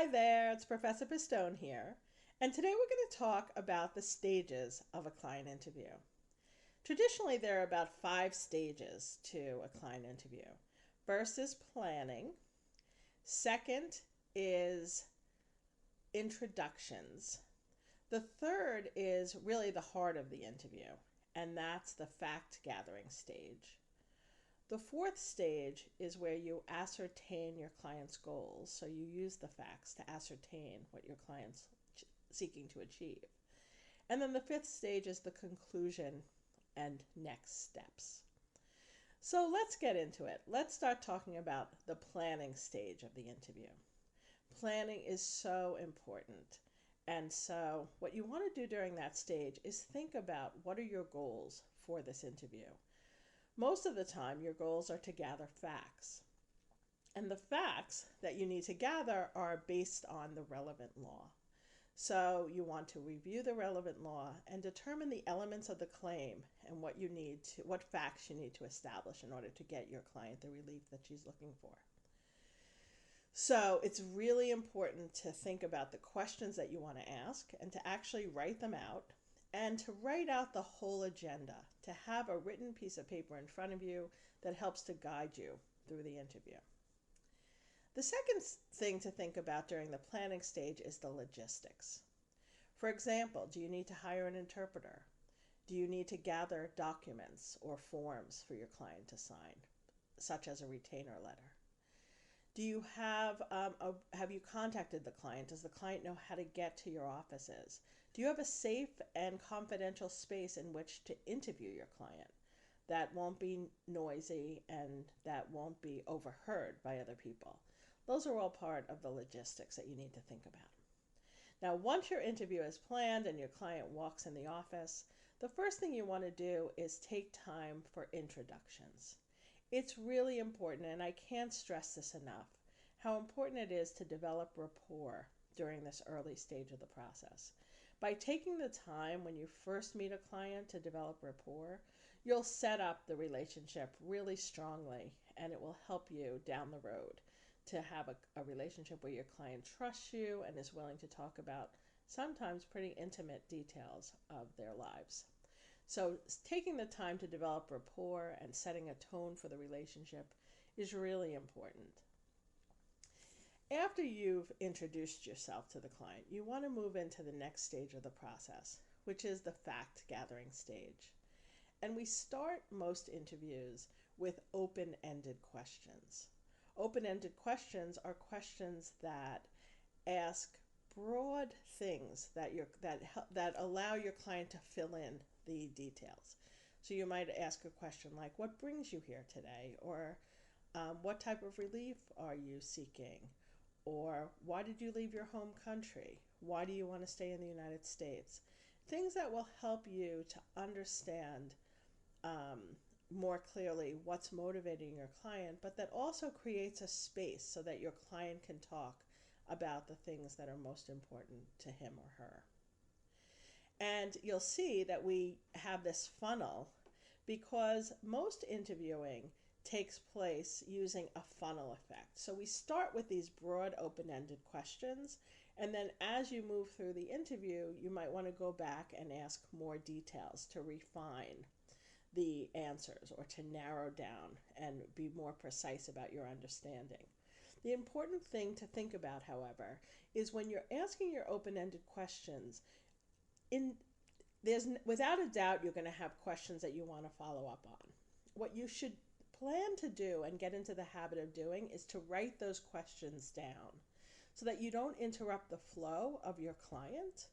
Hi there, it's Professor Pistone here, and today we're going to talk about the stages of a client interview. Traditionally, there are about 5 stages to a client interview. First is planning, second is introductions. The third is really the heart of the interview, and that's the fact gathering stage. The fourth stage is where you ascertain your client's goals. So you use the facts to ascertain what your client's seeking to achieve. And then the fifth stage is the conclusion and next steps. So let's get into it. Let's start talking about the planning stage of the interview. Planning is so important. And so what you want to do during that stage is think about what are your goals for this interview. Most of the time, your goals are to gather facts. And the facts that you need to gather are based on the relevant law. So you want to review the relevant law and determine the elements of the claim and what facts you need to establish in order to get your client the relief that she's looking for. So it's really important to think about the questions that you want to ask and to actually write them out, and to write out the whole agenda, to have a written piece of paper in front of you that helps to guide you through the interview. The second thing to think about during the planning stage is the logistics. For example, do you need to hire an interpreter? Do you need to gather documents or forms for your client to sign, such as a retainer letter? Do you have you contacted the client? Does the client know how to get to your offices? Do you have a safe and confidential space in which to interview your client that won't be noisy and that won't be overheard by other people? Those are all part of the logistics that you need to think about. Now, once your interview is planned and your client walks in the office, the first thing you want to do is take time for introductions. It's really important, and I can't stress this enough, how important it is to develop rapport during this early stage of the process. By taking the time when you first meet a client to develop rapport, you'll set up the relationship really strongly, and it will help you down the road to have a relationship where your client trusts you and is willing to talk about sometimes pretty intimate details of their lives. So taking the time to develop rapport and setting a tone for the relationship is really important. After you've introduced yourself to the client, you want to move into the next stage of the process, which is the fact gathering stage. And we start most interviews with open-ended questions. Open-ended questions are questions that ask broad things that allow your client to fill in the details. So you might ask a question like, what brings you here today? Or what type of relief are you seeking? Or why did you leave your home country? Why do you want to stay in the United States? Things that will help you to understand more clearly what's motivating your client, but that also creates a space so that your client can talk about the things that are most important to him or her. And you'll see that we have this funnel because most interviewing takes place using a funnel effect. So we start with these broad open-ended questions, and then as you move through the interview, you might want to go back and ask more details to refine the answers or to narrow down and be more precise about your understanding. The important thing to think about, however, is when you're asking your open-ended questions, without a doubt you're going to have questions that you want to follow up on. What you should plan to do and get into the habit of doing is to write those questions down so that you don't interrupt the flow of your client.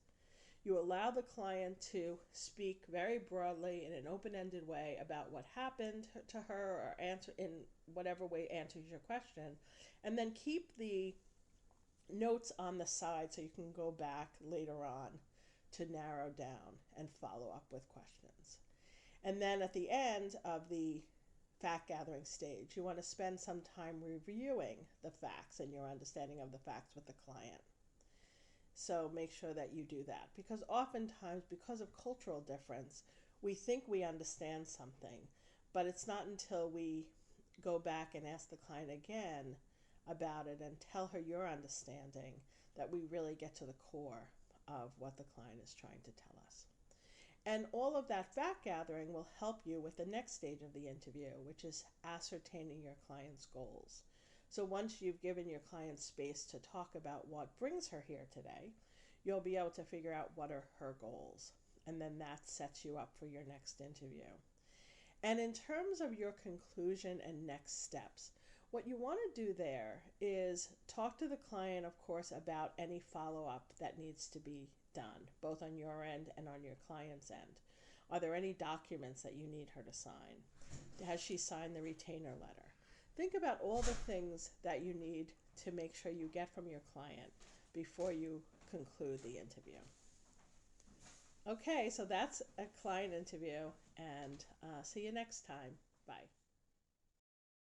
You allow the client to speak very broadly in an open-ended way about what happened to her or answer in whatever way answers your question, and then keep the notes on the side so you can go back later on to narrow down and follow up with questions. And then at the end of the fact gathering stage, you want to spend some time reviewing the facts and your understanding of the facts with the client. So make sure that you do that, because oftentimes, because of cultural difference, we think we understand something, but it's not until we go back and ask the client again about it and tell her your understanding, that we really get to the core of what the client is trying to tell us. And all of that fact gathering will help you with the next stage of the interview, which is ascertaining your client's goals. So once you've given your client space to talk about what brings her here today, you'll be able to figure out what are her goals. And then that sets you up for your next interview. And in terms of your conclusion and next steps, what you want to do there is talk to the client, of course, about any follow-up that needs to be done, both on your end and on your client's end. Are there any documents that you need her to sign? Has she signed the retainer letter? Think about all the things that you need to make sure you get from your client before you conclude the interview. Okay, so that's a client interview, and see you next time. Bye.